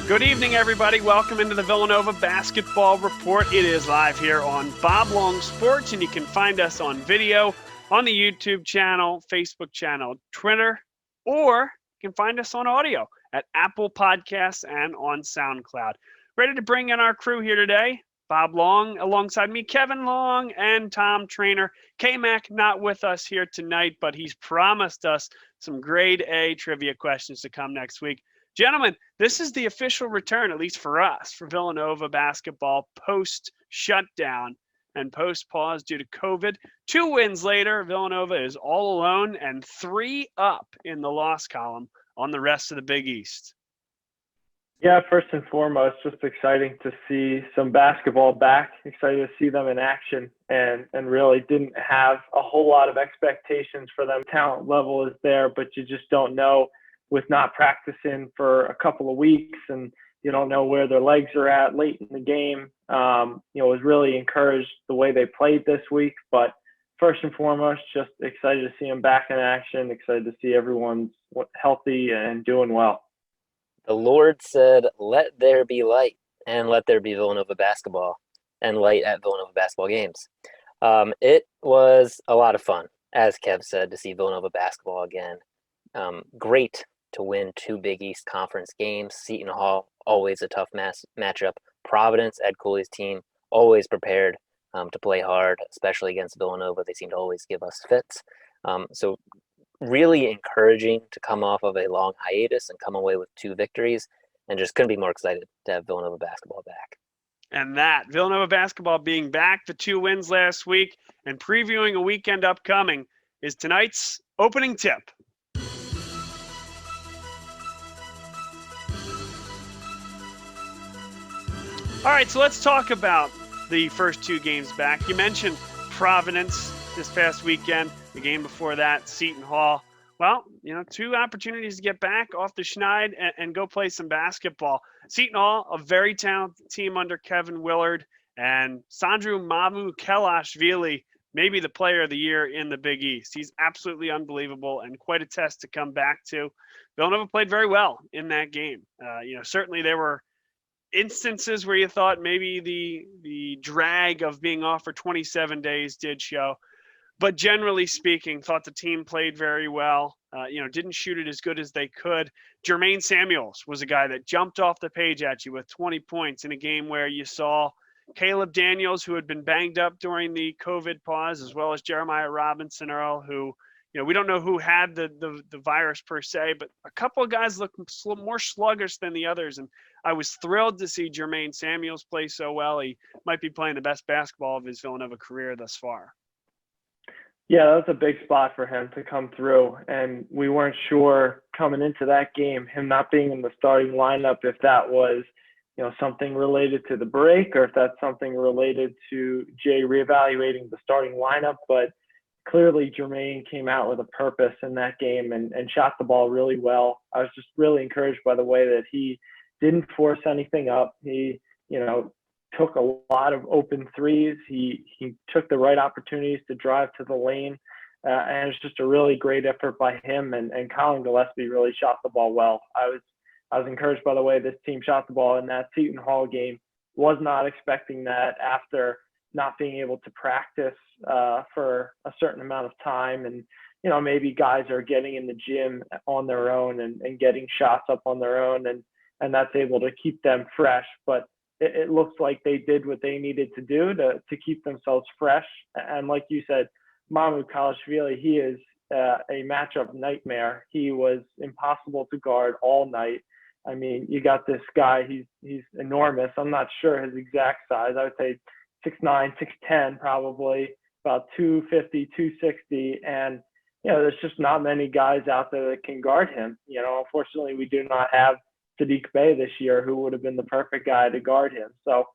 Good evening, everybody. Welcome into the Villanova Basketball Report. It is live here on Bob Long Sports, and you can find us on video on the YouTube channel, Facebook channel, Twitter, or you can find us on audio at Apple Podcasts and on SoundCloud. Ready to bring in our crew here today. Bob Long alongside me, Kevin Long, and Tom Trainer. K-Mac not with us here tonight, but he's promised us some grade A trivia questions to come next week. Gentlemen, this is the official return, at least for us, for Villanova basketball post-shutdown and post-pause due to COVID. 2 wins later, Villanova is all alone and 3 up in the loss column on the rest of the Big East. Yeah, first and foremost, just exciting to see some basketball back. Excited to see them in action, and really didn't have a whole lot of expectations for them. Talent level is there, but you just don't know with not practicing for a couple of weeks, and you don't know where their legs are at late in the game. Was really encouraged the way they played this week, but first and foremost, just excited to see them back in action, excited to see everyone's healthy and doing well. The Lord said, "Let there be light," and let there be Villanova basketball and light at Villanova basketball games. It was a lot of fun, as Kev said, to see Villanova basketball again. Great to win 2 Big East Conference games. Seton Hall, always a tough matchup. Providence, Ed Cooley's team, always prepared to play hard, especially against Villanova. They seem to always give us fits. So really encouraging to come off of a long hiatus and come away with 2 victories, and just couldn't be more excited to have Villanova basketball back. And that, Villanova basketball being back, the 2 wins last week, and previewing a weekend upcoming, is tonight's opening tip. All right, so let's talk about the first 2 games back. You mentioned Providence this past weekend, the game before that, Seton Hall. Well, 2 opportunities to get back off the schneid and go play some basketball. Seton Hall, a very talented team under Kevin Willard, and Sandro Mamukelashvili, maybe the player of the year in the Big East. He's absolutely unbelievable and quite a test to come back to. Villanova played very well in that game. Certainly there were instances where you thought maybe the drag of being off for 27 days did show, but generally speaking, thought the team played very well. Didn't shoot it as good as they could. Jermaine Samuels was a guy that jumped off the page at you with 20 points in a game where you saw Caleb Daniels, who had been banged up during the COVID pause, as well as Jeremiah Robinson Earl, who we don't know who had the virus per se, but a couple of guys looked more sluggish than the others. And I was thrilled to see Jermaine Samuels play so well. He might be playing the best basketball of his Villanova career thus far. Yeah, that was a big spot for him to come through. And we weren't sure coming into that game, him not being in the starting lineup, if that was, something related to the break or if that's something related to Jay reevaluating the starting lineup. But clearly Jermaine came out with a purpose in that game and shot the ball really well. I was just really encouraged by the way that he didn't force anything up. He, took a lot of open threes. He took the right opportunities to drive to the lane. And it's just a really great effort by him. And Colin Gillespie really shot the ball well. I was encouraged by the way this team shot the ball in that Seton Hall game. Was not expecting that after not being able to practice for a certain amount of time. And, maybe guys are getting in the gym on their own and getting shots up on their own. And that's able to keep them fresh. But it looks like they did what they needed to do to keep themselves fresh. And like you said, Mamukelashvili, he is a matchup nightmare. He was impossible to guard all night. I mean, you got this guy, he's enormous. I'm not sure his exact size. I would say 6'9", 6'10", probably about 250, 260. And, there's just not many guys out there that can guard him. Unfortunately, we do not have Sadiq Bey this year, who would have been the perfect guy to guard him. So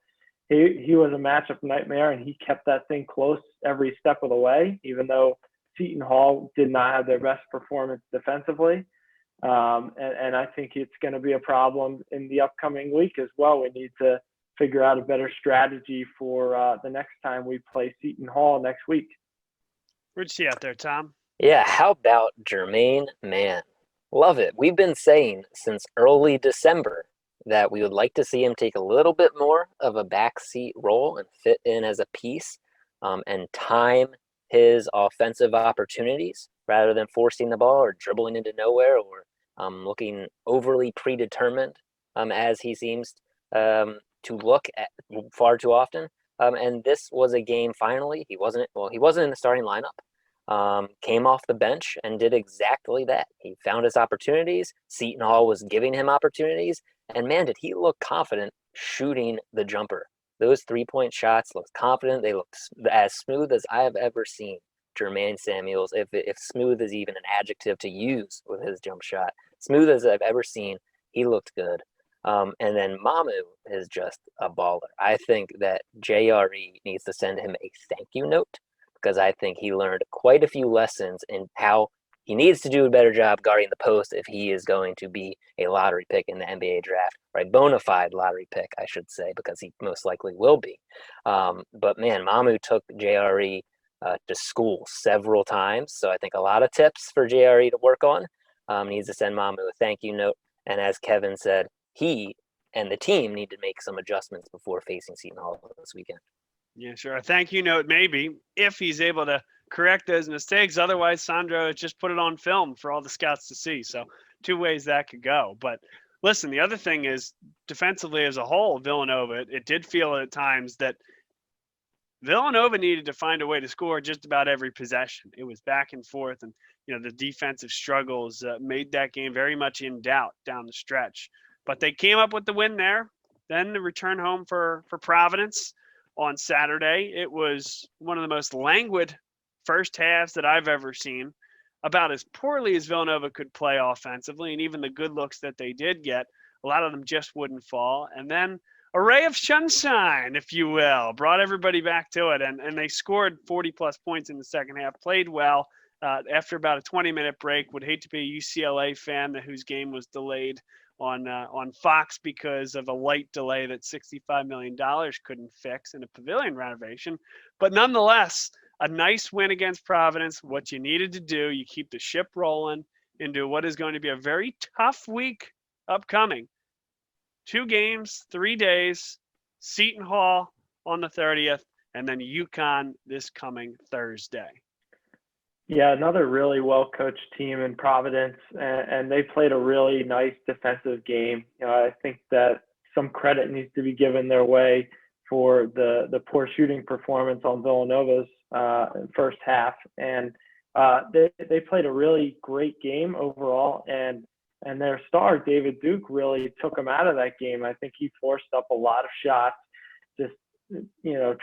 he was a matchup nightmare, and he kept that thing close every step of the way, even though Seton Hall did not have their best performance defensively. And I think it's going to be a problem in the upcoming week as well. We need to figure out a better strategy for the next time we play Seton Hall next week. Where'd you see out there, Tom? Yeah, how about Jermaine Mann? Love it. We've been saying since early December that we would like to see him take a little bit more of a backseat role and fit in as a piece, and time his offensive opportunities rather than forcing the ball or dribbling into nowhere or looking overly predetermined, as he seems to look at far too often. And this was a game finally. He wasn't in the starting lineup. Came off the bench and did exactly that. He found his opportunities. Seton Hall was giving him opportunities. And man, did he look confident shooting the jumper. Those 3-point shots looked confident. They looked as smooth as I have ever seen Jermaine Samuels, if smooth is even an adjective to use with his jump shot. Smooth as I've ever seen. He looked good. And then Mamu is just a baller. I think that JRE needs to send him a thank you note because I think he learned quite a few lessons in how he needs to do a better job guarding the post if he is going to be a lottery pick in the NBA draft, or a bona fide lottery pick, I should say, because he most likely will be. But man, Mamu took JRE to school several times, so I think a lot of tips for JRE to work on. Needs to send Mamu a thank you note, and as Kevin said, he and the team need to make some adjustments before facing Seton Hall this weekend. Yeah, sure. A thank you note, maybe, if he's able to correct those mistakes. Otherwise, Sandro has just put it on film for all the scouts to see. So 2 ways that could go. But listen, the other thing is defensively as a whole, Villanova, it did feel at times that Villanova needed to find a way to score just about every possession. It was back and forth, and the defensive struggles made that game very much in doubt down the stretch. But they came up with the win there. Then the return home for Providence on Saturday. It was one of the most languid first halves that I've ever seen, about as poorly as Villanova could play offensively, and even the good looks that they did get, a lot of them just wouldn't fall. And then a ray of sunshine, if you will, brought everybody back to it, and they scored 40-plus points in the second half, played well. After about a 20-minute break, would hate to be a UCLA fan whose game was delayed on Fox because of a light delay that $65 million couldn't fix in a pavilion renovation. But nonetheless, a nice win against Providence. What you needed to do, you keep the ship rolling into what is going to be a very tough week upcoming. 2 games, 3 days, Seton Hall on the 30th, and then UConn this coming Thursday. Yeah, another really well-coached team in Providence, and they played a really nice defensive game. I think that some credit needs to be given their way for the poor shooting performance on Villanova's first half, and they played a really great game overall, and their star, David Duke, really took them out of that game. I think he forced up a lot of shots, just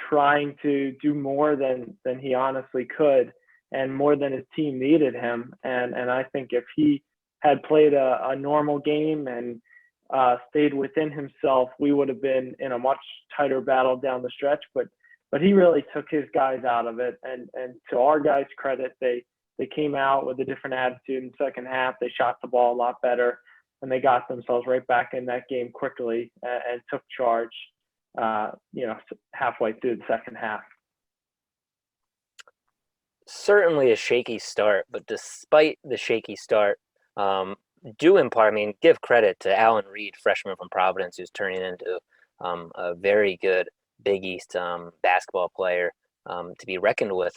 trying to do more than he honestly could, and more than his team needed him. And I think if he had played a normal game and stayed within himself, we would have been in a much tighter battle down the stretch. But he really took his guys out of it. And to our guys' credit, they came out with a different attitude in the second half. They shot the ball a lot better, and they got themselves right back in that game quickly and took charge, halfway through the second half. Certainly a shaky start, but despite the shaky start, due in part, give credit to Alan Reed, freshman from Providence, who's turning into a very good Big East basketball player to be reckoned with.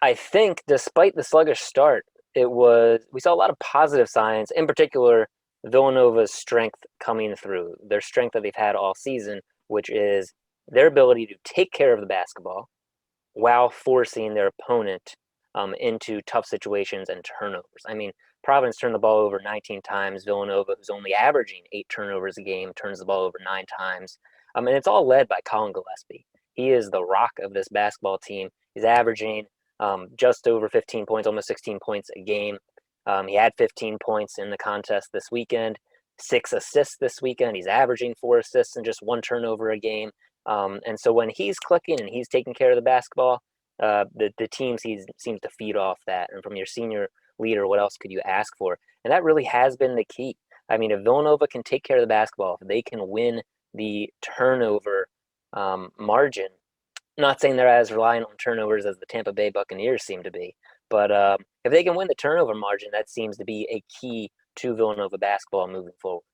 I think despite the sluggish start, we saw a lot of positive signs, in particular, Villanova's strength coming through, their strength that they've had all season, which is their ability to take care of the basketball while forcing their opponent into tough situations and turnovers. Providence turned the ball over 19 times. Villanova, who's only averaging 8 turnovers a game, turns the ball over 9 times. And it's all led by Colin Gillespie. He is the rock of this basketball team. He's averaging just over 15 points, almost 16 points a game. He had 15 points in the contest this weekend, 6 assists this weekend. He's averaging 4 assists and just 1 turnover a game. And so when he's clicking and he's taking care of the basketball, the team seems to feed off that. And from your senior leader, what else could you ask for? And that really has been the key. If Villanova can take care of the basketball, if they can win the turnover margin, not saying they're as reliant on turnovers as the Tampa Bay Buccaneers seem to be, but if they can win the turnover margin, that seems to be a key to Villanova basketball moving forward.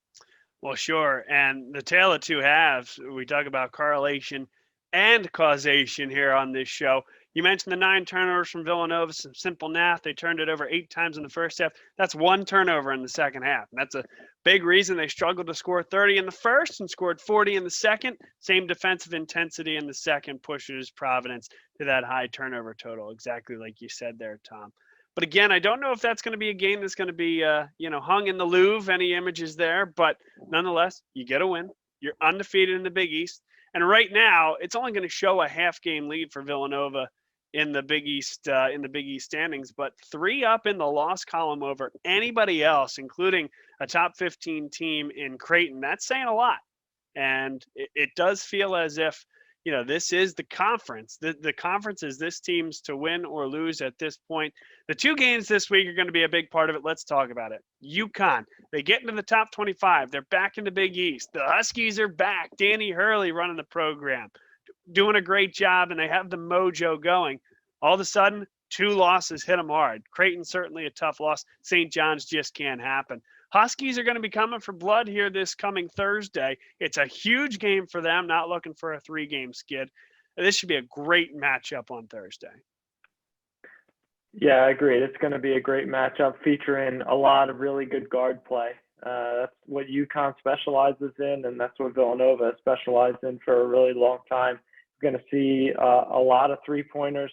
Well, sure. And the tale of two halves, we talk about correlation and causation here on this show. You mentioned the 9 turnovers from Villanova, some simple math. They turned it over 8 times in the first half. That's 1 turnover in the second half. And that's a big reason they struggled to score 30 in the first and scored 40 in the second. Same defensive intensity in the second pushes Providence to that high turnover total, exactly like you said there, Tom. But again, I don't know if that's going to be a game that's going to be, hung in the Louvre, any images there. But nonetheless, you get a win. You're undefeated in the Big East. And right now, it's only going to show a half-game lead for Villanova in the Big East standings, but 3 up in the loss column over anybody else, including a top 15 team in Creighton. That's saying a lot. And it does feel as if, this is the conference. The conference is this team's to win or lose at this point. The 2 games this week are going to be a big part of it. Let's talk about it. UConn, they get into the top 25. They're back in the Big East. The Huskies are back. Danny Hurley running the program, doing a great job, and they have the mojo going. All of a sudden, 2 losses hit them hard. Creighton, certainly a tough loss. St. John's just can't happen. Huskies are going to be coming for blood here this coming Thursday. It's a huge game for them, not looking for a 3-game skid. This should be a great matchup on Thursday. Yeah, I agree. It's going to be a great matchup featuring a lot of really good guard play. That's what UConn specializes in, and that's what Villanova has specialized in for a really long time. We're going to see a lot of 3-pointers.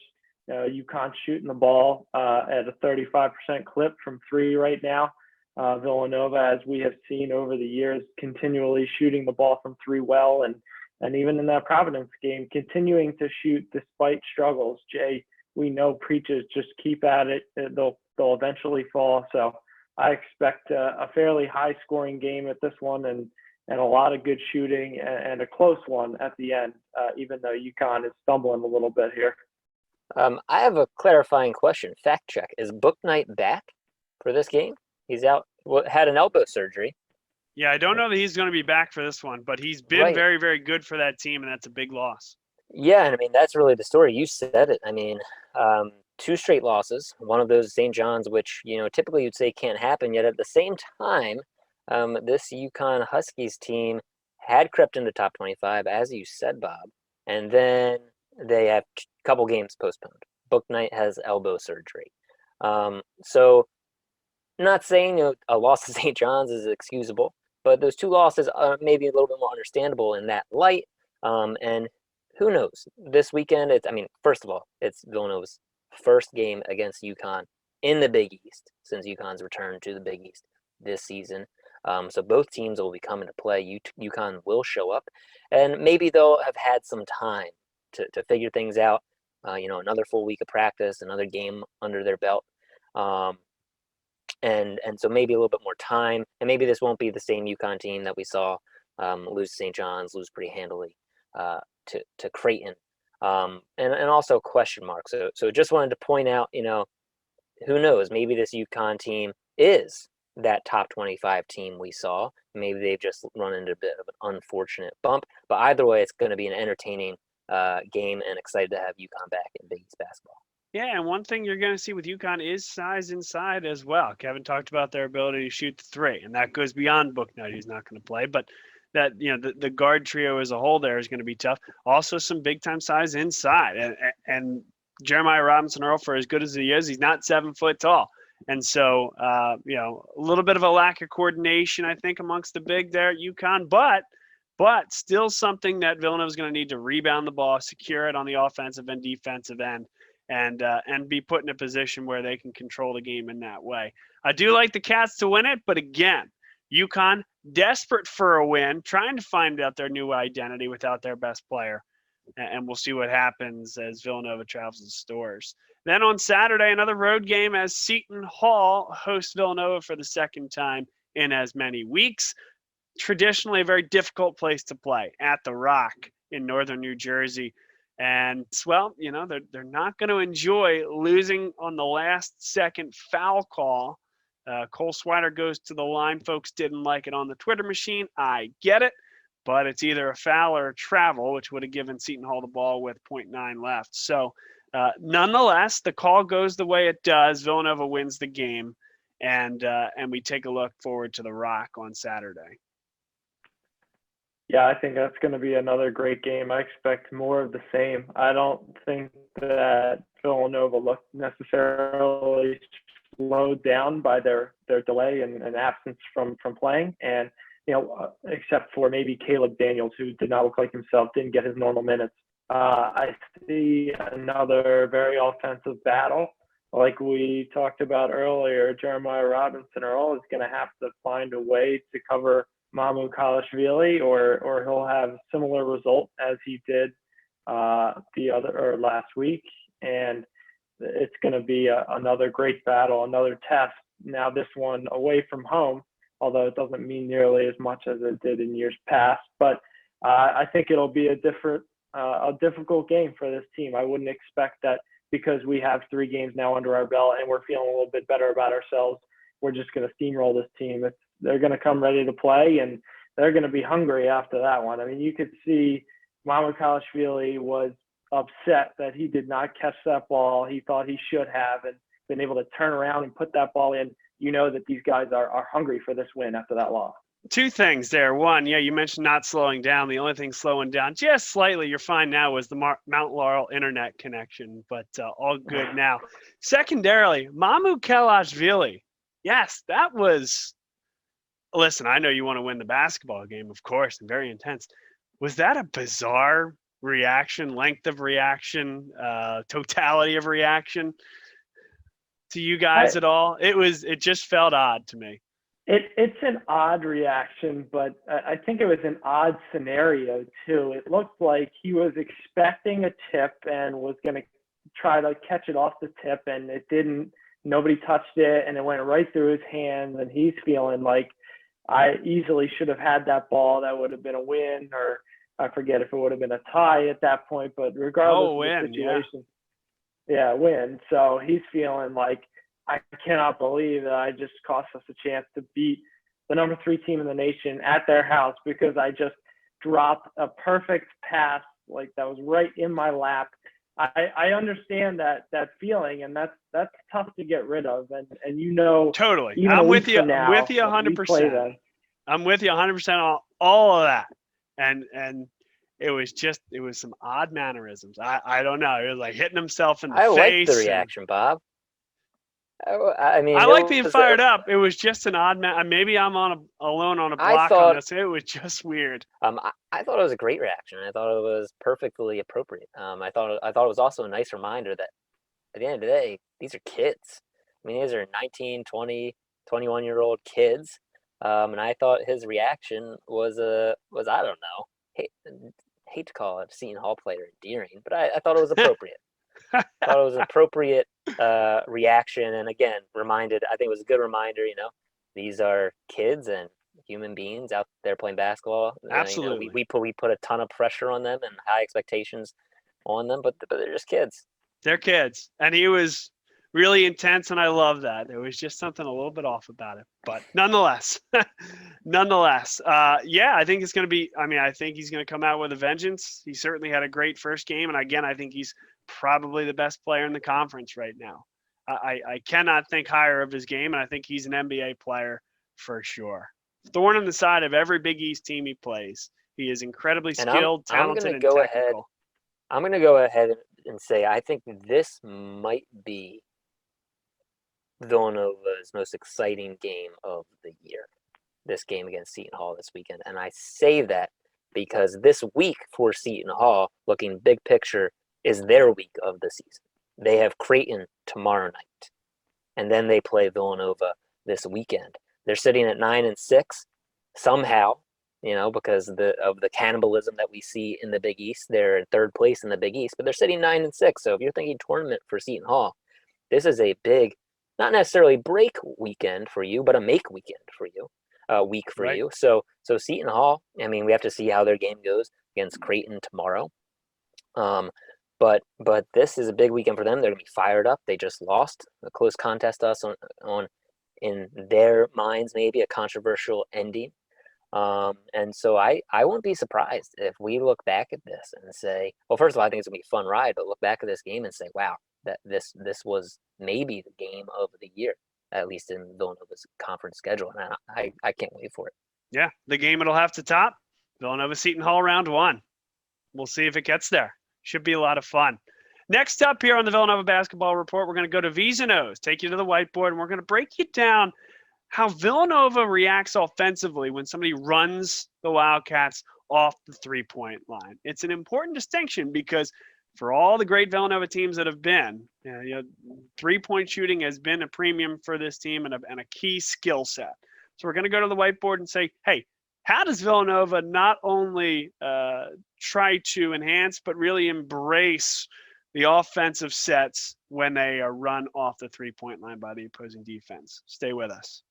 UConn shooting the ball at a 35% clip from 3 right now. Villanova, as we have seen over the years, continually shooting the ball from 3 well, and even in that Providence game, continuing to shoot despite struggles. Jay, we know, preaches just keep at it; they'll eventually fall. So I expect a fairly high-scoring game at this one, and a lot of good shooting and a close one at the end, even though UConn is stumbling a little bit here. I have a clarifying question. Fact check: is Bouknight back for this game? He's out. Had an elbow surgery. Yeah, I don't know that he's going to be back for this one, but he's been very, very good for that team, and that's a big loss. Yeah, and I mean, that's really the story. You said it. I mean, 2 straight losses, one of those St. John's, which, typically you'd say can't happen, yet at the same time, this UConn Huskies team had crept into top 25, as you said, Bob, and then they have a couple games postponed. Bouknight has elbow surgery. So not saying a loss to St. John's is excusable, but those 2 losses are maybe a little bit more understandable in that light. And who knows? This weekend, first of all, it's Villanova's first game against UConn in the Big East since UConn's returned to the Big East this season. So both teams will be coming to play. UConn will show up, and maybe they'll have had some time to figure things out. Another full week of practice, another game under their belt. And so maybe a little bit more time, and maybe this won't be the same UConn team that we saw lose to St. John's, lose pretty handily to Creighton, and also question mark. So just wanted to point out, who knows? Maybe this UConn team is that top 25 team we saw. Maybe they've just run into a bit of an unfortunate bump. But either way, it's going to be an entertaining game, and excited to have UConn back in Big East basketball. Yeah, and one thing you're going to see with UConn is size inside as well. Kevin talked about their ability to shoot the 3, and that goes beyond Bouknight. He's not going to play, but that the guard trio as a whole there is going to be tough. Also, some big time size inside, and Jeremiah Robinson-Earl, for as good as he is, he's not 7 foot tall, and so a little bit of a lack of coordination, I think, amongst the big there at UConn, but still something that Villanova is going to need to rebound the ball, secure it on the offensive and defensive end. And be put in a position where they can control the game in that way. I do like the Cats to win it, but again, UConn desperate for a win, trying to find out their new identity without their best player. And we'll see what happens as Villanova travels to Stores. Then on Saturday, another road game as Seton Hall hosts Villanova for the second time in as many weeks. Traditionally a very difficult place to play, at the Rock in northern New Jersey. And, well, they're not going to enjoy losing on the last-second foul call. Cole Swider goes to the line. Folks didn't like it on the Twitter machine. I get it. But it's either a foul or a travel, which would have given Seton Hall the ball with 0.9 left. So, nonetheless, the call goes the way it does. Villanova wins the game. And we take a look forward to the Rock on Saturday. Yeah, I think that's going to be another great game. I expect more of the same. I don't think that Villanova looked necessarily slowed down by their delay and absence from playing. And, except for maybe Caleb Daniels, who did not look like himself, didn't get his normal minutes. I see another very offensive battle. Like we talked about earlier, Jeremiah Robinson Earl is going to have to find a way to cover Mamu Kalashvili, or he'll have similar result as he did last week. And it's going to be another great battle, another test. Now this one away from home, although it doesn't mean nearly as much as it did in years past. But I think it'll be a difficult game for this team. I wouldn't expect that because we have 3 games now under our belt and we're feeling a little bit better about ourselves, we're just going to steamroll this team. They're going to come ready to play, and they're going to be hungry after that one. I mean, you could see Mamu Kalashvili was upset that he did not catch that ball. He thought he should have and been able to turn around and put that ball in. You know that these guys are hungry for this win after that loss. 2 things there. One, yeah, you mentioned not slowing down. The only thing slowing down just slightly, you're fine now, was the Mount Laurel internet connection, but all good now. Secondarily, Mamu Kalashvili. Yes, that was – listen, I know you want to win the basketball game, of course, and very intense. Was that a bizarre reaction, length of reaction, totality of reaction to you guys at all? It just felt odd to me. It's an odd reaction, but I think it was an odd scenario too. It looked like he was expecting a tip and was going to try to catch it off the tip, and it didn't. Nobody touched it, and it went right through his hands, and he's feeling like, I easily should have had that ball. That would have been a win, or I forget if it would have been a tie at that point, but regardless of the situation, win. So he's feeling like, I cannot believe that I just cost us a chance to beat the number 3 team in the nation at their house because I just dropped a perfect pass like that was right in my lap. I understand that feeling, and that's tough to get rid of. And totally. I'm with you. I'm with you 100%. I'm with you 100% on all of that. And it was some odd mannerisms. I don't know. It was like hitting himself in the face. I like the reaction, Bob. I mean, I like being fired up. It was just an odd maybe I'm alone on a block on this. It was just weird. I thought it was a great reaction. I thought it was perfectly appropriate. I thought it was also a nice reminder that at the end of the day, these are kids. I mean, these are 19, 20, 21-year-old kids. And I thought his reaction was I don't know, hate to call it a Seton Hall player endearing, but I thought it was appropriate. I thought it was an appropriate reaction, and again, I think it was a good reminder. These are kids and human beings out there playing basketball. Absolutely, we put a ton of pressure on them and high expectations on them, but they're just kids. They're kids, and he was really intense, and I love that. There was just something a little bit off about it, but nonetheless, I think it's going to be. I mean, I think he's going to come out with a vengeance. He certainly had a great first game, and again, I think he's probably the best player in the conference right now. I cannot think higher of his game, and I think he's an NBA player for sure. Thorn in the side of every Big East team he plays. He is incredibly skilled, talented, and technical. I'm going to go ahead and say I think this might be Villanova's most exciting game of the year, this game against Seton Hall this weekend. And I say that because this week for Seton Hall, looking big picture, is their week of the season. They have Creighton tomorrow night, and then they play Villanova this weekend. They're sitting at 9-6 somehow, because of the cannibalism that we see in the Big East. They're in 3rd place in the Big East, but they're sitting 9-6. So if you're thinking tournament for Seton Hall, this is a big, not necessarily break weekend for you, but a make weekend for you, week for you. So Seton Hall, I mean, we have to see how their game goes against Creighton tomorrow. But this is a big weekend for them. They're going to be fired up. They just lost a close contest to us on in their minds, maybe a controversial ending. And so I won't be surprised if we look back at this and say, well, first of all, I think it's going to be a fun ride, but look back at this game and say, wow, that this was maybe the game of the year, at least in Villanova's conference schedule. And I can't wait for it. Yeah, the game it'll have to top. Villanova Seton Hall round 1. We'll see if it gets there. Should be a lot of fun. Next up here on the Villanova Basketball Report, we're going to go to V's and O's, take you to the whiteboard, and we're going to break you down how Villanova reacts offensively when somebody runs the Wildcats off the three-point line. It's an important distinction because for all the great Villanova teams that have been, three-point shooting has been a premium for this team and a key skill set. So we're going to go to the whiteboard and say, hey, how does Villanova not only try to enhance but really embrace the offensive sets when they are run off the three-point line by the opposing defense? Stay with us.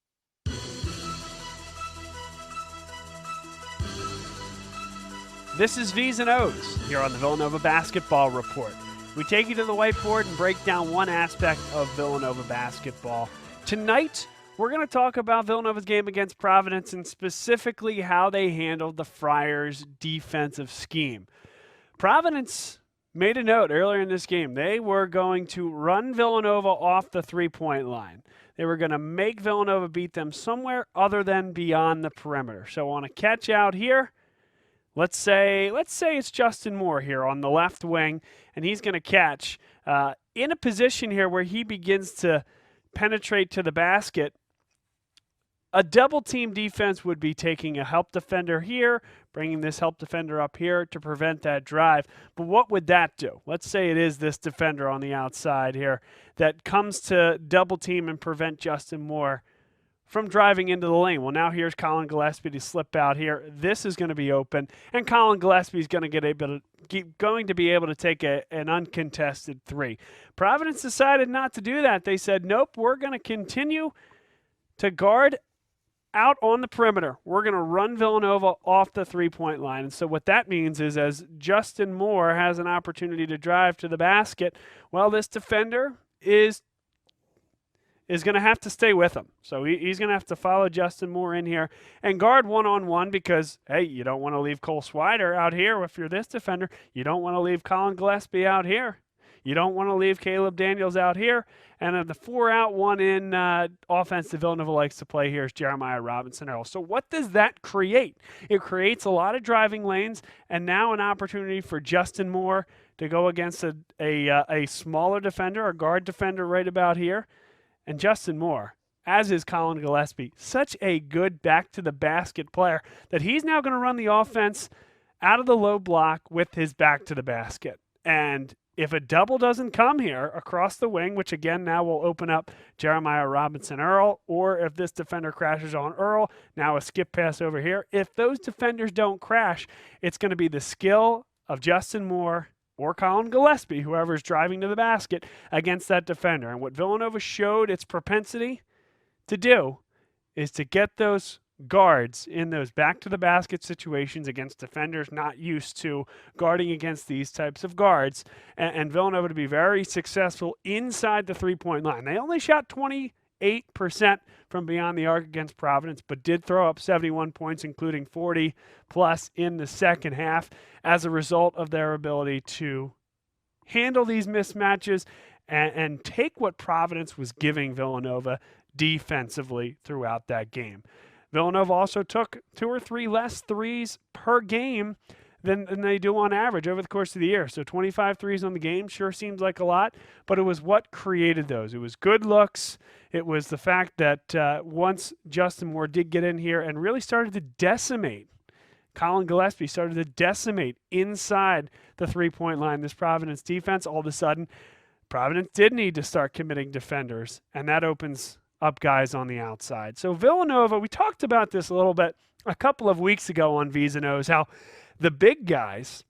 This is V's and O's here on the Villanova Basketball Report. We take you to the whiteboard and break down one aspect of Villanova basketball. Tonight, we're going to talk about Villanova's game against Providence and specifically how they handled the Friars' defensive scheme. Providence made a note earlier in this game. They were going to run Villanova off the three-point line. They were going to make Villanova beat them somewhere other than beyond the perimeter. So on a catch out here, let's say it's Justin Moore here on the left wing, and he's going to catch in a position here where he begins to penetrate to the basket. A double-team defense would be taking a help defender here, bringing this help defender up here to prevent that drive. But what would that do? Let's say it is this defender on the outside here that comes to double-team and prevent Justin Moore from driving into the lane. Well, now here's Colin Gillespie to slip out here. This is going to be open, and Colin Gillespie is going to be able to take an uncontested three. Providence decided not to do that. They said, nope, we're going to continue to guard out on the perimeter. We're going to run Villanova off the three-point line. And so what that means is as Justin Moore has an opportunity to drive to the basket, well, this defender is going to have to stay with him. So he's going to have to follow Justin Moore in here and guard one-on-one because, hey, you don't want to leave Cole Swider out here if you're this defender. You don't want to leave Colin Gillespie out here. You don't want to leave Caleb Daniels out here. And the 4-out, 1-in offense that Villanova likes to play here is Jeremiah Robinson-Earl. So what does that create? It creates a lot of driving lanes and now an opportunity for Justin Moore to go against a smaller defender, a guard defender right about here. And Justin Moore, as is Colin Gillespie, such a good back-to-the-basket player that he's now going to run the offense out of the low block with his back to the basket. And if a double doesn't come here across the wing, which again now will open up Jeremiah Robinson-Earl, or if this defender crashes on Earl, now a skip pass over here. If those defenders don't crash, it's going to be the skill of Justin Moore or Colin Gillespie, whoever's driving to the basket, against that defender. And what Villanova showed its propensity to do is to get those guards in those back-to-the-basket situations against defenders not used to guarding against these types of guards, and Villanova to be very successful inside the three-point line. They only shot 28% from beyond the arc against Providence, but did throw up 71 points, including 40-plus in the second half, as a result of their ability to handle these mismatches and take what Providence was giving Villanova defensively throughout that game. Villanova also took 2 or 3 less threes per game than they do on average over the course of the year. So 25 threes on the game sure seems like a lot, but it was what created those. It was good looks. It was the fact that once Justin Moore did get in here and really started to decimate, Colin Gillespie started to decimate inside the three-point line, this Providence defense, all of a sudden, Providence did need to start committing defenders, and that opens up guys on the outside. So Villanova, we talked about this a little bit a couple of weeks ago on V's and O's, how the big guys,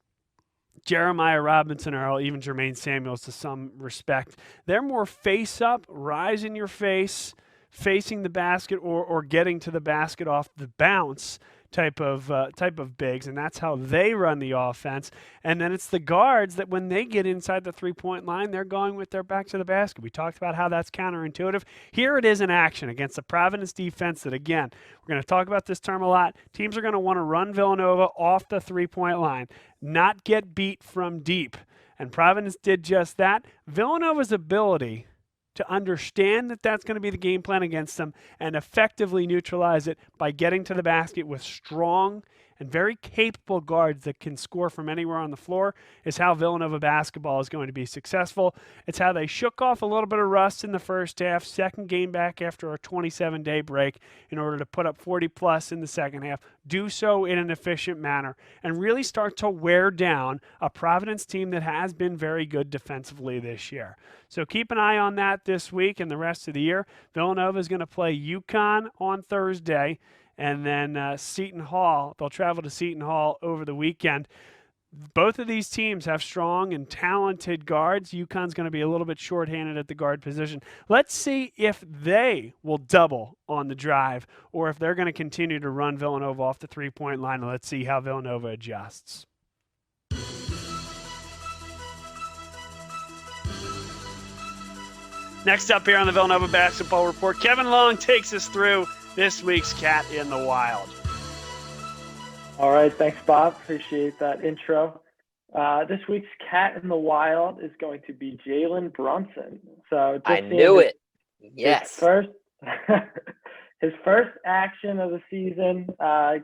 Jeremiah Robinson-Earl, even Jermaine Samuels to some respect, they're more face-up, rise in your face, facing the basket or getting to the basket off the bounce type of bigs, and that's how they run the offense. And then it's the guards that when they get inside the three-point line, they're going with their back to the basket. We talked about how that's counterintuitive. Here it is in action against the Providence defense that, again, we're going to talk about this term a lot. Teams are going to want to run Villanova off the three-point line, not get beat from deep. And Providence did just that. Villanova's ability to understand that that's going to be the game plan against them and effectively neutralize it by getting to the basket with strong and very capable guards that can score from anywhere on the floor is how Villanova basketball is going to be successful. It's how they shook off a little bit of rust in the first half, second game back after a 27-day break in order to put up 40-plus in the second half, do so in an efficient manner, and really start to wear down a Providence team that has been very good defensively this year. So keep an eye on that this week and the rest of the year. Villanova is going to play UConn on Thursday, and then Seton Hall. They'll travel to Seton Hall over the weekend. Both of these teams have strong and talented guards. UConn's going to be a little bit shorthanded at the guard position. Let's see if they will double on the drive or if they're going to continue to run Villanova off the three-point line. Let's see how Villanova adjusts. Next up here on the Villanova Basketball Report, Kevin Long takes us through this week's Cat in the Wild. All right, thanks, Bob. Appreciate that intro. This week's Cat in the Wild is going to be Jalen Brunson. So I knew it. Yes. His first action of the season,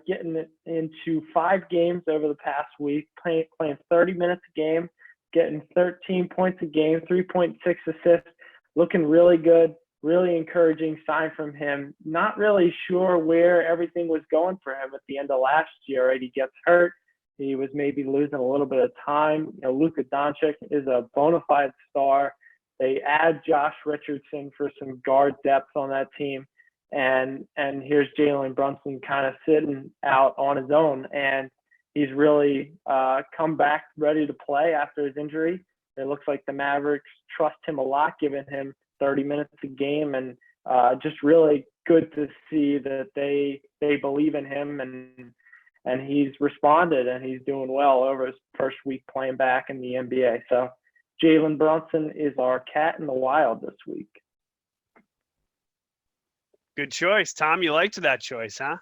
getting into 5 games over the past week, playing 30 minutes a game, getting 13 points a game, 3.6 assists, looking really good. Really encouraging sign from him. Not really sure where everything was going for him at the end of last year. Right? He gets hurt. He was maybe losing a little bit of time. Luka Doncic is a bona fide star. They add Josh Richardson for some guard depth on that team. And here's Jalen Brunson kind of sitting out on his own. And he's really come back ready to play after his injury. It looks like the Mavericks trust him a lot, giving him 30 minutes a game, and just really good to see that they believe in him, and he's responded, and he's doing well over his first week playing back in the NBA. So Jalen Brunson is our Cat in the Wild this week. Good choice. Tom, you liked that choice, huh?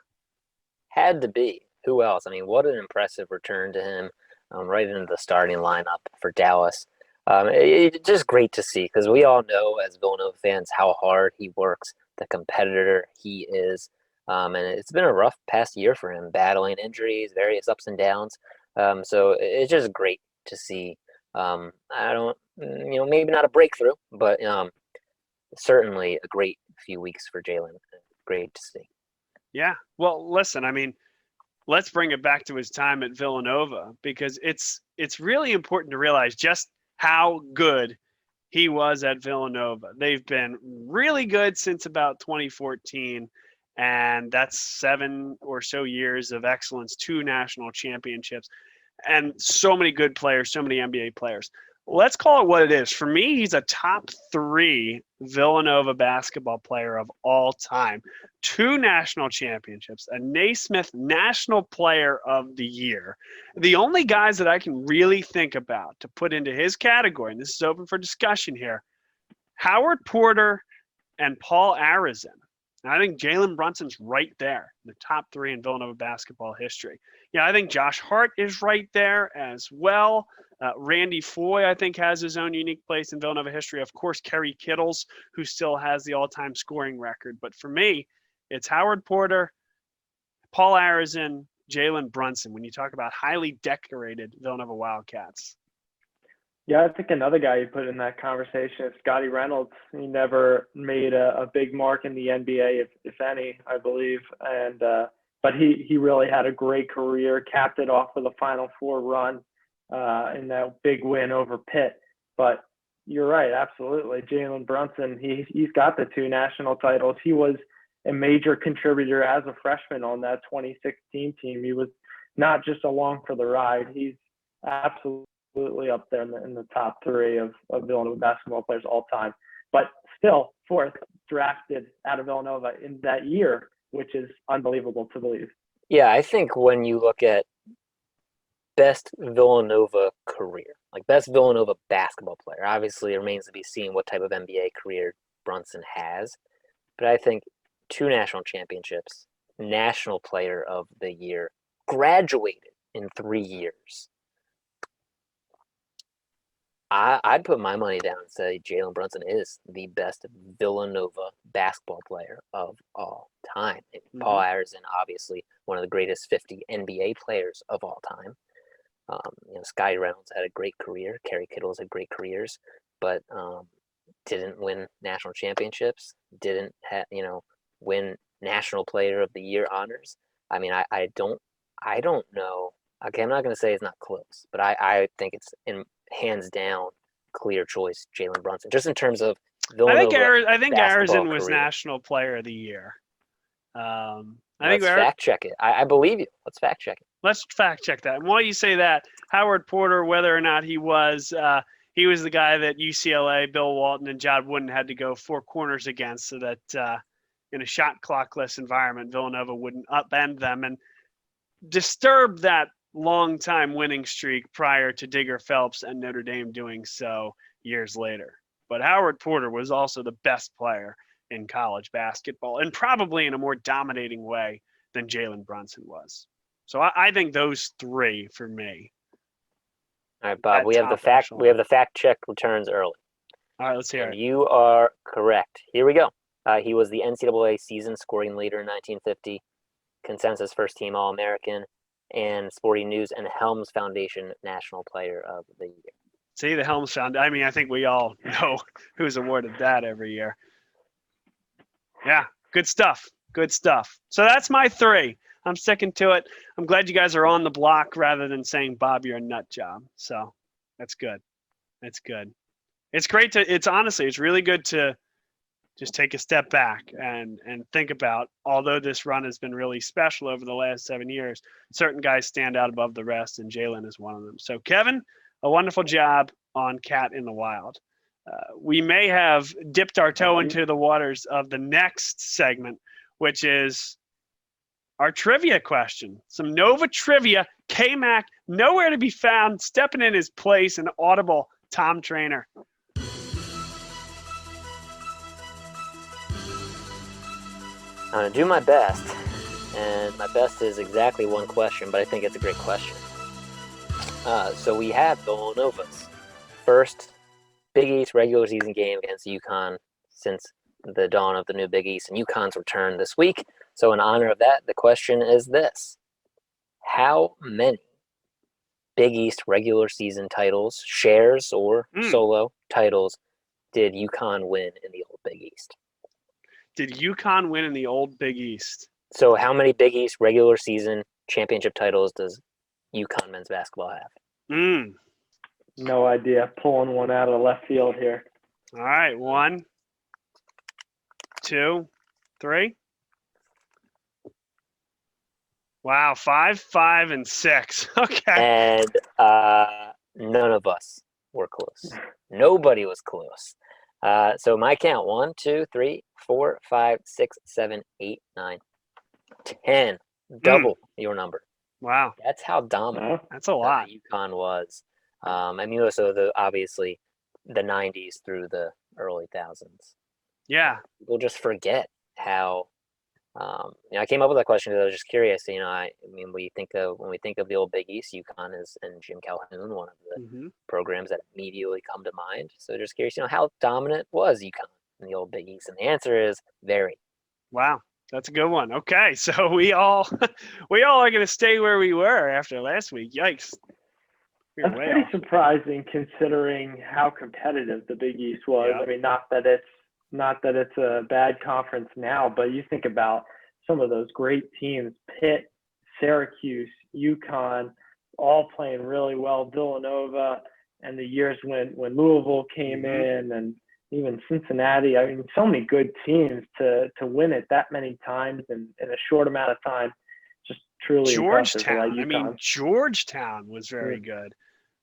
Had to be. Who else? I mean, what an impressive return to him, right into the starting lineup for Dallas. It's just great to see, because we all know as Villanova fans how hard he works, the competitor he is. And it's been a rough past year for him, battling injuries, various ups and downs. So it's just great to see. Maybe not a breakthrough, but certainly a great few weeks for Jalen. Great to see. Yeah. Well, listen, I mean, let's bring it back to his time at Villanova, because it's really important to realize just how good he was at Villanova. They've been really good since about 2014, and that's 7 or so years of excellence, 2 national championships, and so many good players, so many NBA players. Let's call it what it is. For me, he's a top 3 Villanova basketball player of all time. 2 national championships, a Naismith National Player of the Year. The only guys that I can really think about to put into his category, and this is open for discussion here, Howard Porter and Paul Arizin. I think Jalen Brunson's right there, in the top 3 in Villanova basketball history. Yeah, I think Josh Hart is right there as well. Randy Foye, I think, has his own unique place in Villanova history. Of course, Kerry Kittles, who still has the all-time scoring record. But for me, it's Howard Porter, Paul Arizin, Jalen Brunson, when you talk about highly decorated Villanova Wildcats. Yeah, I think another guy you put in that conversation is Scotty Reynolds. He never made a big mark in the NBA, if any, I believe. And but he really had a great career, capped it off with a Final Four run in that big win over Pitt. But you're right, absolutely. Jalen Brunson, he's got the 2 national titles. He was a major contributor as a freshman on that 2016 team. He was not just along for the ride. He's absolutely up there in the top 3 of Villanova basketball players all time. But still 4th drafted out of Villanova in that year, which is unbelievable to believe. Yeah, I think when you look at best Villanova career, like best Villanova basketball player, obviously it remains to be seen what type of NBA career Brunson has. But I think 2 national championships, national player of the year, graduated in 3 years. I'd put my money down and say Jalen Brunson is the best Villanova basketball player of all time. And Paul Arizin, obviously, one one of the greatest 50 NBA players of all time. Sky Reynolds had a great career. Kerry Kittles had great careers, but didn't win national championships. Didn't win National Player of the Year honors. I mean, I don't know. Okay, I'm not going to say it's not close, but I think it's in hands down clear choice Jalen Brunson, just in terms of Villanova. I think basketball Arizon was career. National Player of the Year. Let's fact check it. I believe you. Let's fact check it. Let's fact check that. And while you say that, Howard Porter, whether or not he was the guy that UCLA, Bill Walton, and John Wooden had to go four corners against, so that in a shot clockless environment, Villanova wouldn't upend them and disturb that long-time winning streak prior to Digger Phelps and Notre Dame doing so years later. But Howard Porter was also the best player in college basketball, and probably in a more dominating way than Jalen Brunson was. So I think those three for me. All right, Bob. We have the fact check returns early. All right, let's hear it. You are correct. Here we go. He was the NCAA season scoring leader in 1950, consensus first team All-American, and Sporting News and Helms Foundation National Player of the Year. See, the Helms Foundation. I mean, I think we all know who's awarded that every year. Yeah, good stuff. Good stuff. So that's my three. I'm sticking to it. I'm glad you guys are on the block rather than saying, Bob, you're a nut job. So that's good. That's good. It's great it's really good to just take a step back and think about, although this run has been really special over the last 7 years, certain guys stand out above the rest, and Jalen is one of them. So Kevin, a wonderful job on Cat in the Wild. We may have dipped our toe into the waters of the next segment, which is our trivia question. Some Nova trivia. K-Mac, nowhere to be found, stepping in his place, an audible Tom Trainer. I'm going to do my best, and my best is exactly one question, but I think it's a great question. So we have Villanova's first Big East regular season game against UConn since the dawn of the new Big East, and UConn's return this week. So in honor of that, the question is this. How many Big East regular season titles, shares or solo titles, did UConn win in the old Big East? Did UConn win in the old Big East? So how many Big East regular season championship titles does UConn men's basketball have? No idea. Pulling one out of left field here. All right. 1, 2, 3. Wow. 5, 5, and 6. Okay. And none of us were close. Nobody was close. So my count, 1, 2, 3, 4, 5, 6, 7, 8, 9, 10. Double your number. Wow. That's how dominant. That's a lot. UConn was. I mean, also obviously the 90s through the early thousands. Yeah. People just forget how. I came up with that question because I was just curious. I mean, when we think of the old Big East, UConn and Jim Calhoun, one of the programs that immediately come to mind. So just curious, how dominant was UConn in the old Big East? And the answer is very. Wow. That's a good one. Okay, so we all are going to stay where we were after last week. Yikes! That's pretty surprising considering how competitive the Big East was. Yeah. I mean, not that it's a bad conference now, but you think about some of those great teams: Pitt, Syracuse, UConn, all playing really well. Villanova, and the years when Louisville came in, and even Cincinnati. I mean, so many good teams to win it that many times in a short amount of time. Just truly Georgetown. Impressive. I mean, Georgetown was very good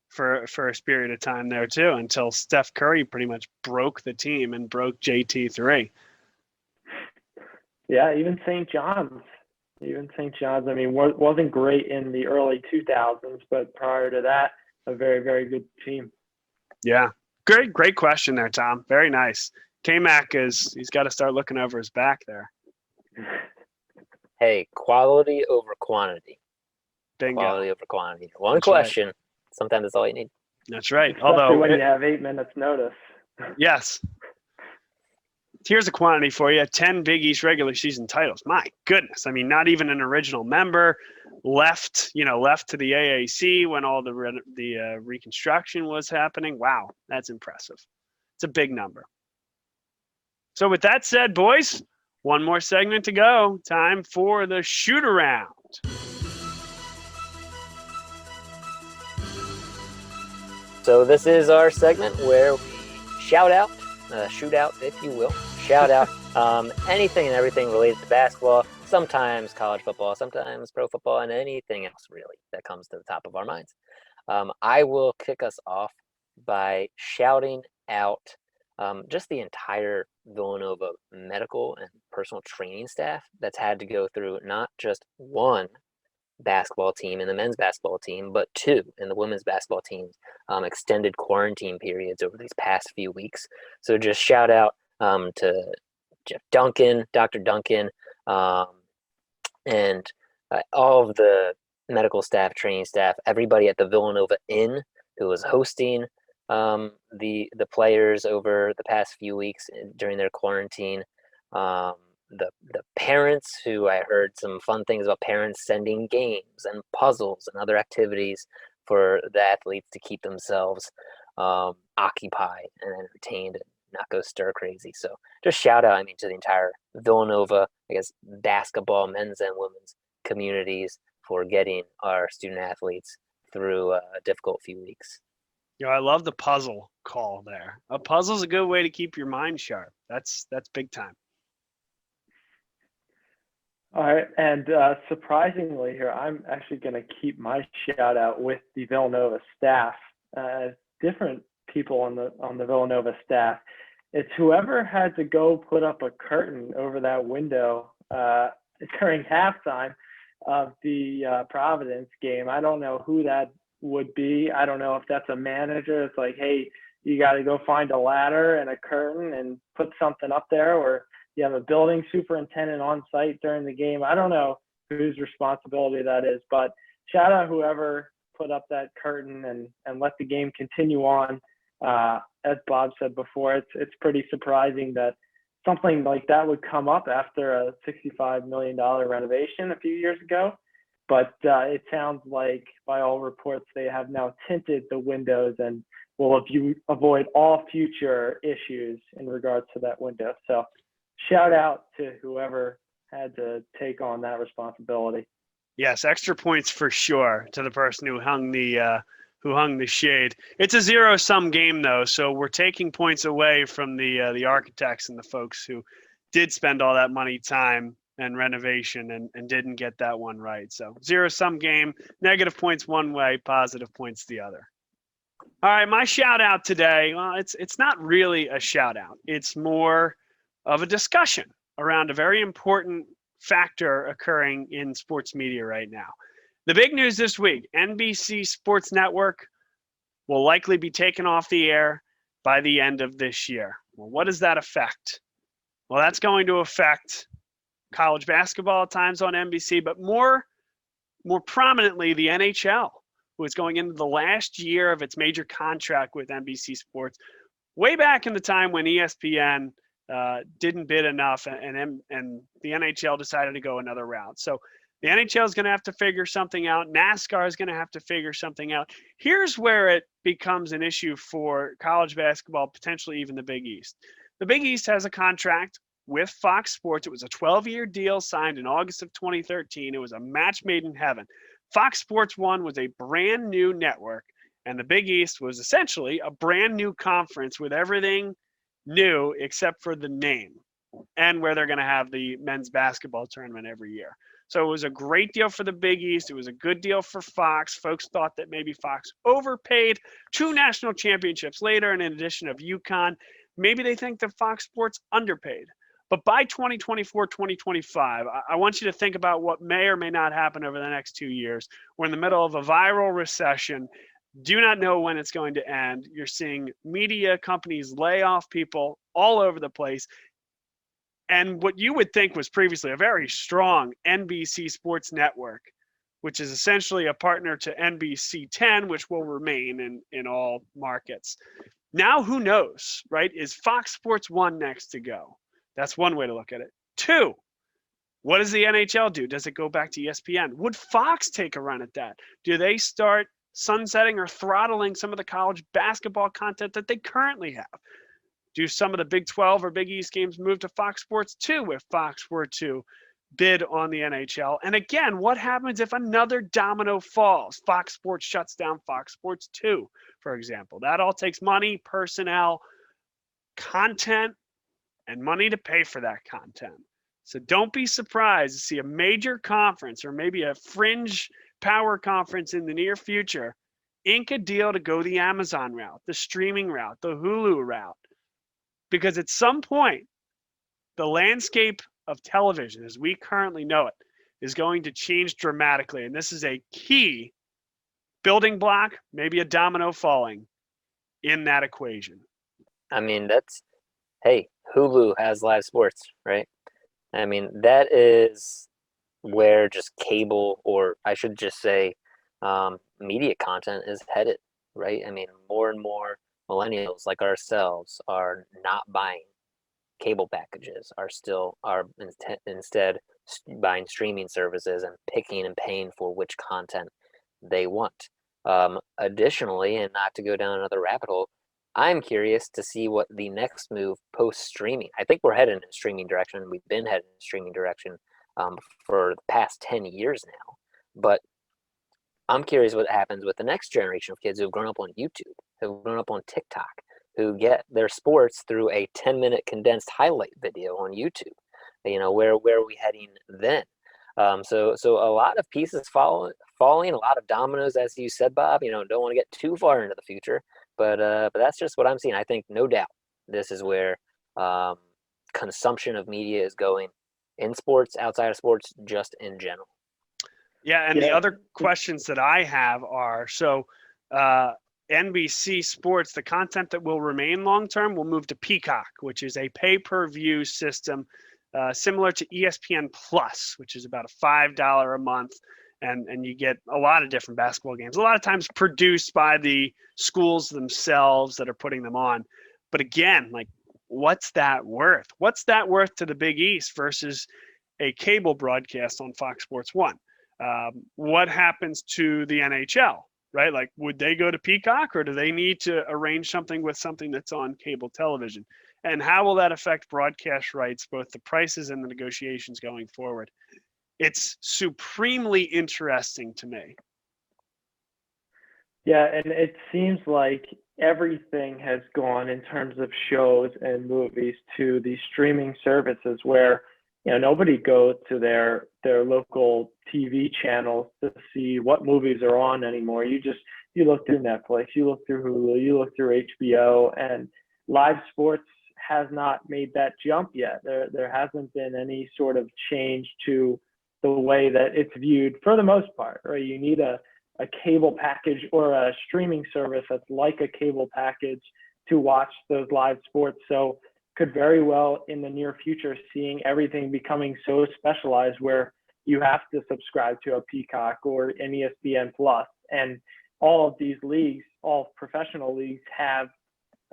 for a period of time there too, until Steph Curry pretty much broke the team and broke JT3. Yeah, even St. John's. I mean, wasn't great in the early 2000s, but prior to that, a very, very good team. Yeah. Great question there, Tom. Very nice. K-Mac he's got to start looking over his back there. Hey, quality over quantity. Bingo. Quality over quantity. One question. Right. Sometimes that's all you need. That's right. Especially when you have 8 minutes notice. Yes. here's a quantity for you: 10 Big East regular season titles. My goodness! I mean, not even an original member left to the AAC when all the reconstruction was happening. Wow, that's impressive. It's a big number. So with that said, boys, one more segment to go. Time for the shoot-around. So this is our segment where we shout out, shoot out, if you will, shout out anything and everything related to basketball, sometimes college football, sometimes pro football, and anything else really that comes to the top of our minds. I will kick us off by shouting out just the entire Villanova medical and personal training staff that's had to go through not just one basketball team and the men's basketball team, but two in the women's basketball teams, extended quarantine periods over these past few weeks. So just shout out to Jeff Duncan, Dr. Duncan, and all of the medical staff, training staff, everybody at the Villanova Inn who was hosting the players over the past few weeks during their quarantine. The parents, who I heard some fun things about parents sending games and puzzles and other activities for the athletes to keep themselves occupied and entertained and not go stir crazy. So just shout out, to the entire Villanova, basketball, men's and women's communities for getting our student athletes through a difficult few weeks. I love the puzzle call there. A puzzle's a good way to keep your mind sharp. That's big time. All right, and surprisingly here, I'm actually going to keep my shout out with the Villanova staff. Different people on the Villanova staff. It's whoever had to go put up a curtain over that window during halftime of the Providence game. I don't know who that would be. I don't know if that's a manager. It's like, hey, you got to go find a ladder and a curtain and put something up there, or you have a building superintendent on site during the game. I don't know whose responsibility that is, but shout out whoever put up that curtain and let the game continue on. As Bob said before, it's pretty surprising that something like that would come up after a $65 million renovation a few years ago. But it sounds like, by all reports, they have now tinted the windows and will avoid all future issues in regards to that window. So shout out to whoever had to take on that responsibility. Yes, extra points for sure to the person who hung the shade. It's a zero-sum game, though, so we're taking points away from the architects and the folks who did spend all that money, time, and renovation and didn't get that one right. So zero-sum game, negative points one way, positive points the other. All right, my shout-out today, well, it's not really a shout-out. It's more of a discussion around a very important factor occurring in sports media right now. The big news this week: NBC Sports Network will likely be taken off the air by the end of this year. Well, what does that affect? Well, that's going to affect college basketball at times on NBC, but more prominently the NHL, who is going into the last year of its major contract with NBC Sports. Way back in the time when ESPN didn't bid enough and the NHL decided to go another route. So the NHL is going to have to figure something out. NASCAR is going to have to figure something out. Here's where it becomes an issue for college basketball, potentially even the Big East. The Big East has a contract with Fox Sports. It was a 12-year deal signed in August of 2013. It was a match made in heaven. Fox Sports 1 was a brand new network, and the Big East was essentially a brand new conference with everything new except for the name, and where they're going to have the men's basketball tournament every year. So it was a great deal for the Big East. It was a good deal for Fox. Folks thought that maybe Fox overpaid. 2 national championships later, and in addition of UConn, maybe they think that Fox Sports underpaid. But by 2024, 2025, I want you to think about what may or may not happen over the next 2 years. We're in the middle of a viral recession. Do not know when it's going to end. You're seeing media companies lay off people all over the place. And what you would think was previously a very strong NBC Sports Network, which is essentially a partner to NBC 10, which will remain in all markets. Now, who knows, right? Is Fox Sports 1 next to go? That's one way to look at it. Two, what does the NHL do? Does it go back to ESPN? Would Fox take a run at that? Do they start sunsetting or throttling some of the college basketball content that they currently have? Do some of the Big 12 or Big East games move to Fox Sports 2 if Fox were to bid on the NHL? And again, what happens if another domino falls? Fox Sports shuts down Fox Sports 2, for example. That all takes money, personnel, content, and money to pay for that content. So don't be surprised to see a major conference or maybe a fringe power conference in the near future ink a deal to go the Amazon route, the streaming route, the Hulu route. Because at some point, the landscape of television as we currently know it is going to change dramatically. And this is a key building block, maybe a domino falling in that equation. I mean, hey, Hulu has live sports, right? I mean, that is where just cable, or I should just say media content is headed, right? I mean, more and more millennials like ourselves are not buying cable packages, are instead buying streaming services and picking and paying for which content they want. Additionally, and not to go down another rabbit hole, I'm curious to see what the next move post-streaming. I think we're headed in a streaming direction. We've been headed in a streaming direction for the past 10 years now. But I'm curious what happens with the next generation of kids who have grown up on YouTube, who have grown up on TikTok, who get their sports through a 10-minute condensed highlight video on YouTube. You know, where are we heading then? So a lot of pieces falling, a lot of dominoes, as you said, Bob. You know, don't want to get too far into the future. But that's just what I'm seeing. I think, no doubt, this is where consumption of media is going in sports, outside of sports, just in general. Yeah, and the other questions that I have are, so NBC Sports, the content that will remain long-term will move to Peacock, which is a pay-per-view system similar to ESPN Plus, which is about a $5 a month. And you get a lot of different basketball games, a lot of times produced by the schools themselves that are putting them on. But again, like, what's that worth? What's that worth to the Big East versus a cable broadcast on Fox Sports 1? What happens to the NHL, right? Like, would they go to Peacock, or do they need to arrange something with something that's on cable television? And how will that affect broadcast rights, both the prices and the negotiations going forward? It's supremely interesting to me. Yeah, and it seems like everything has gone in terms of shows and movies to these streaming services where, you know, nobody goes to their local TV channels to see what movies are on anymore. You look through Netflix, you look through Hulu, you look through HBO, and live sports has not made that jump yet. There hasn't been any sort of change to the way that it's viewed for the most part, right? You need a cable package or a streaming service that's like a cable package to watch those live sports. So could very well in the near future seeing everything becoming so specialized where you have to subscribe to a Peacock or an ESPN Plus. And all of these leagues, all professional leagues, have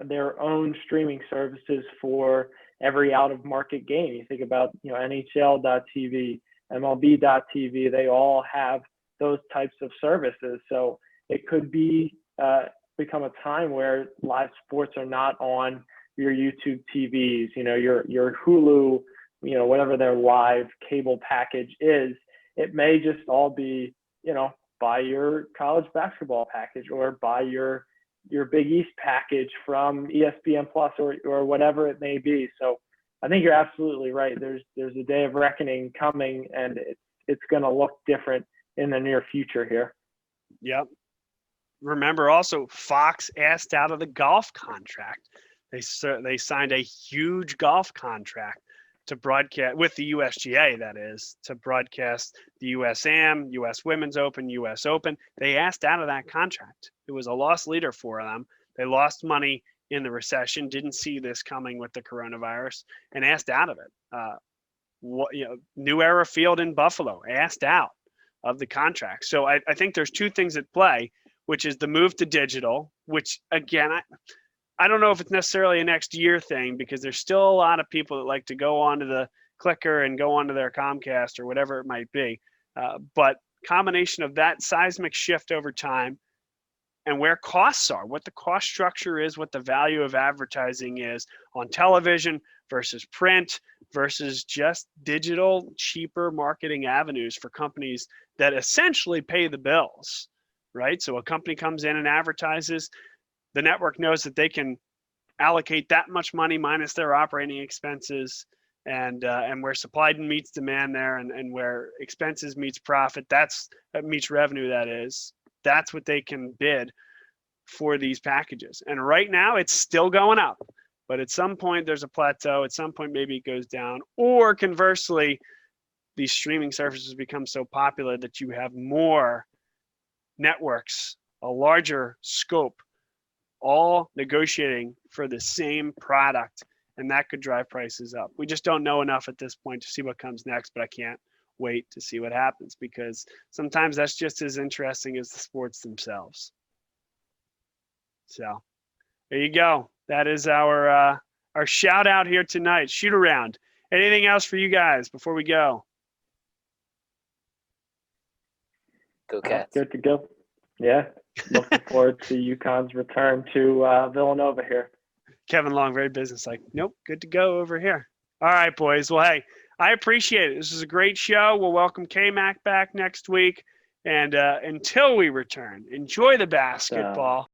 their own streaming services for every out of market game. You think about, you know, NHL.TV, MLB.TV, they all have those types of services. So it could be become a time where live sports are not on your YouTube TVs, you know, your Hulu, you know, whatever their live cable package is. It may just all be, you know, buy your college basketball package or buy your Big East package from ESPN Plus or whatever it may be. So I think you're absolutely right. There's a day of reckoning coming, and it's going to look different in the near future here. Yep. Remember also, Fox asked out of the golf contract. They signed a huge golf contract to broadcast with the USGA, that is, to broadcast the USAM, US Women's Open, US Open. They asked out of that contract. It was a loss leader for them. They lost money in the recession, didn't see this coming with the coronavirus, and asked out of it. New Era Field in Buffalo asked out of the contract. So I think there's two things at play, which is the move to digital, which again, I don't know if it's necessarily a next year thing, because there's still a lot of people that like to go onto the clicker and go onto their Comcast or whatever it might be. But combination of that seismic shift over time and where costs are, what the cost structure is, what the value of advertising is on television versus print versus just digital, cheaper marketing avenues for companies that essentially pay the bills, right? So a company comes in and advertises, the network knows that they can allocate that much money minus their operating expenses, and where supply meets demand there, and where expenses meets profit, that meets revenue, that's what they can bid for these packages. And right now it's still going up, but at some point there's a plateau. At some point maybe it goes down, or conversely, these streaming services become so popular that you have more networks, a larger scope, all negotiating for the same product, and that could drive prices up. We just don't know enough at this point to see what comes next, but I can't wait to see what happens, because sometimes that's just as interesting as the sports themselves. So there you go. That is our shout out here tonight. Shoot around. Anything else for you guys before we go? Go Cats. Good to go. Yeah. Looking forward to UConn's return to Villanova here. Kevin Long, very businesslike. Nope, good to go over here. All right, boys. Well, hey, I appreciate it. This is a great show. We'll welcome K-Mac back next week. And until we return, enjoy the basketball.